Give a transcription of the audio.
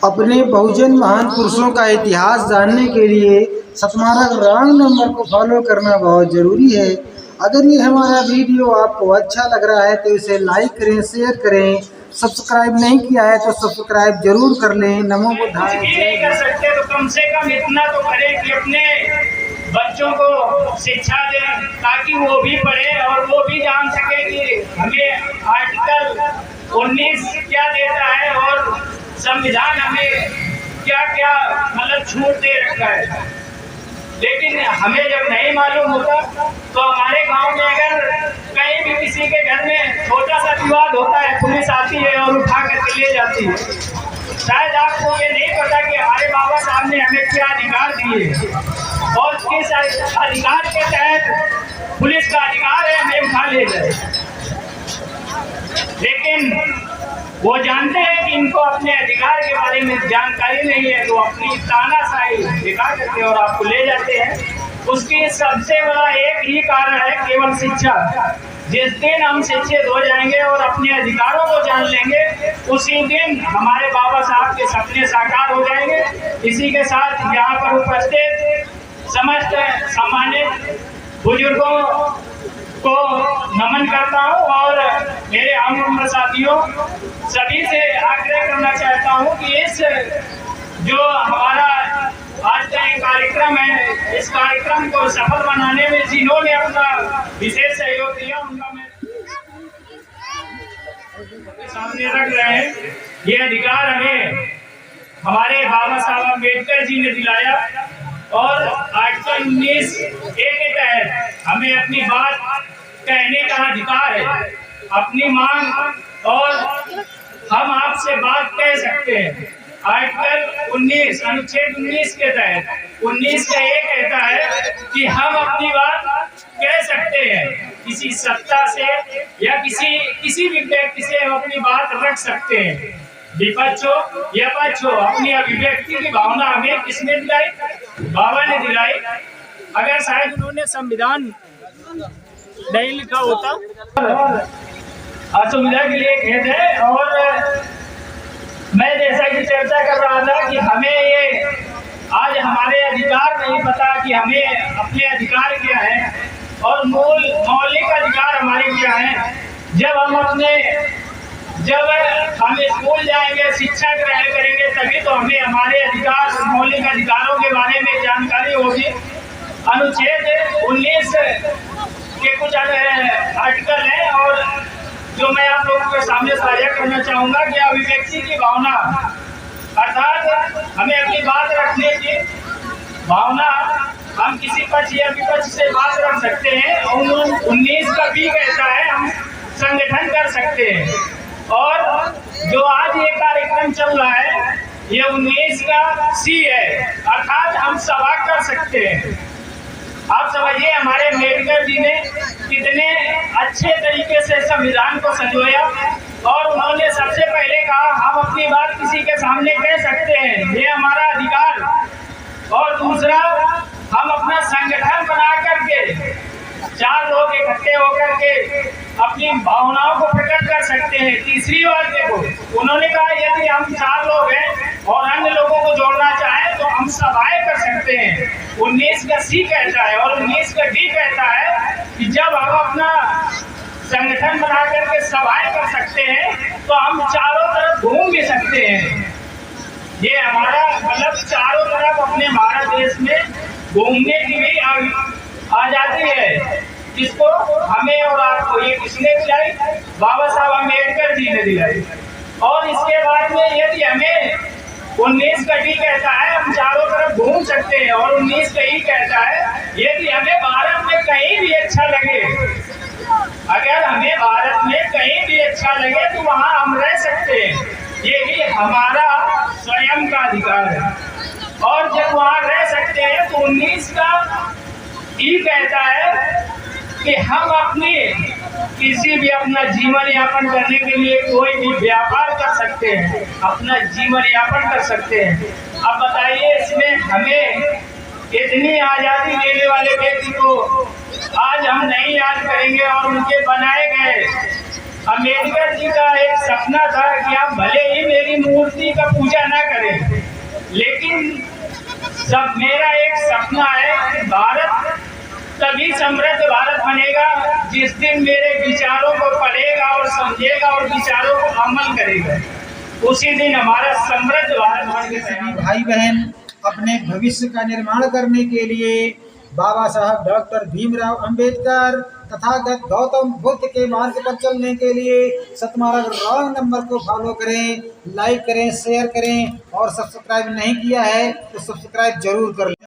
अपने बहुजन महान पुरुषों का इतिहास जानने के लिए सतमारा रॉन्ग नंबर को फॉलो करना बहुत ज़रूरी है। अगर ये हमारा वीडियो आपको अच्छा लग रहा है तो इसे लाइक करें, शेयर करें। सब्सक्राइब नहीं किया है तो सब्सक्राइब जरूर कर लें। नमो बुद्धाय। नहीं कर सकते तो कम से कम इतना तो करें कि अपने बच्चों को शिक्षा दें, ताकि वो भी पढ़े और वो भी जान सके कि हमें आर्टिकल 19 क्या देता है और संविधान हमें क्या क्या मतलब छूट दे रखा है। लेकिन हमें जब नहीं मालूम होता तो हमारे गांव में अगर कहीं भी किसी के घर में छोटा सा विवाद होता है, पुलिस आती है और उठा करके ले जाती है। शायद आपको ये नहीं पता कि हमारे बाबा साहब ने हमें क्या अधिकार दिए और किस अधिकार के तहत पुलिस का अधिकार है हमें उठा ले जाए। लेकिन वो जानते हैं कि इनको अपने अधिकार के बारे में जानकारी नहीं है, तो अपनी तानाशाही दिखा करके और आपको ले जाते हैं। उसकी सबसे बड़ा एक ही कारण है, केवल शिक्षा। जिस दिन हम शिक्षित हो जाएंगे और अपने अधिकारों को जान लेंगे, उसी दिन हमारे बाबा साहब के सपने साकार हो जाएंगे। इसी के साथ यहाँ पर उपस्थित समस्त सम्मानित बुजुर्गों को नमन करता हूँ और मेरे हम उम्र साथियों सभी से आग्रह करना चाहता हूँ कि इस जो हमारा आज का एक कार्यक्रम है, इस कार्यक्रम को सफल बनाने में जिन्होंने अपना विशेष सहयोग दिया उनका मैं सामने रख रहे हैं। ये अधिकार हमें हमारे बाबा साहब अम्बेडकर जी ने दिलाया और आर्टिकल 19A के तहत हमें अपनी बात कहने का अधिकार है, अपनी मांग और हम आपसे बात कह सकते हैं। आर्टिकल 19 अनुच्छेद 19 के तहत 19 का ये कहता है कि हम अपनी बात कह सकते हैं, किसी सत्ता से या किसी भी व्यक्ति से हम अपनी बात रख सकते हैं। विपक्ष हो या पक्ष हो, अपनी अभिव्यक्ति की भावना हमें किसने दिलाई? बाबा ने दिलाई। अगर शायद उन्होंने संविधान नहीं लिखा होता, असुविधा के लिए खेद है। और मैं जैसा कि चर्चा कर रहा था कि हमें ये आज हमारे अधिकार नहीं पता कि हमें अपने अधिकार क्या है और मौलिक अधिकार हमारे क्या है। जब हम स्कूल जाएंगे, शिक्षा ग्रहण करेंगे, तभी तो हमें हमारे अधिकार, मौलिक अधिकारों के बारे में जानकारी होगी। अनुच्छेद 19 के कुछ आर्टिकल हैं और जो मैं आप लोगों के सामने साझा करना चाहूंगा कि अभिव्यक्ति की भावना, अर्थात हमें अपनी बात रखने की भावना, हम किसी पक्ष या विपक्ष से बात रख सकते हैं। और 19 का भी कहता है हम संगठन कर सकते हैं। और जो आज ये कार्यक्रम चल रहा है ये 19 का C है, अर्थात हम सभा कर सकते हैं। आप समझिए हमारे अम्बेडकर जी ने कितने अच्छे तरीके से संविधान को संजोया और उन्होंने सबसे पहले कहा हम अपनी बात किसी के सामने कह सकते हैं, ये हमारा अधिकार। और दूसरा, हम अपना संगठन बना करके 4 लोग इकट्ठे होकर के अपनी भावनाओं को प्रकट कर सकते हैं। तीसरी बात देखो, उन्होंने कहा यदि हम 4 लोग हैं और अन्य लोगों को जोड़ना चाहें तो हम सभाएं कर सकते हैं। 19 का C कहता है और 19 का D कहता है कि जब हम अपना संगठन बना करके सभाएं कर सकते हैं तो हम चारों तरफ घूम भी सकते हैं। ये हमारा मतलब चारों तरफ अपने भारत देश में घूमने की भी आजादी है, जिसको हमें और आपको ये किसने दिलाई? बाबा साहब अम्बेडकर जी ने दिलाई। और इसके बाद में यदि हमें 19 का D कहता है हम चारों तरफ घूम सकते हैं और 19 का E कहता है यदि हमें भारत में कहीं भी अच्छा लगे, अगर हमें भारत में कहीं भी अच्छा लगे तो वहां हम रह सकते हैं। ये भी हमारा स्वयं का अधिकार है। और जब वहां रह सकते हैं तो 19 का E कहता है कि हम अपनी किसी भी अपना जीवन यापन करने के लिए कोई भी व्यापार कर सकते हैं, अपना जीवन यापन कर सकते हैं। अब बताइए इसमें हमें इतनी आज़ादी देने वाले व्यक्ति को आज हम नहीं याद करेंगे और उनके बनाए गए अम्बेडकर जी का एक सपना था कि आप भले ही मेरी मूर्ति का पूजा ना करें, लेकिन सब मेरा एक सपना है कि भारत तभी समृद्ध भारत बनेगा जिस दिन मेरे विचारों को पढ़ेगा और समझेगा और विचारों को अमल करेगा। उसी दिन हमारा समृद्ध भारत बन के सभी भाई बहन अपने भविष्य का निर्माण करने के लिए बाबा साहब डॉक्टर भीमराव अंबेडकर तथागत गौतम बुद्ध के मार्ग पर चलने के लिए सतमार्ग रॉन्ग नंबर को फॉलो करें, लाइक करें, शेयर करें और सब्सक्राइब नहीं किया है तो सब्सक्राइब जरूर कर लें।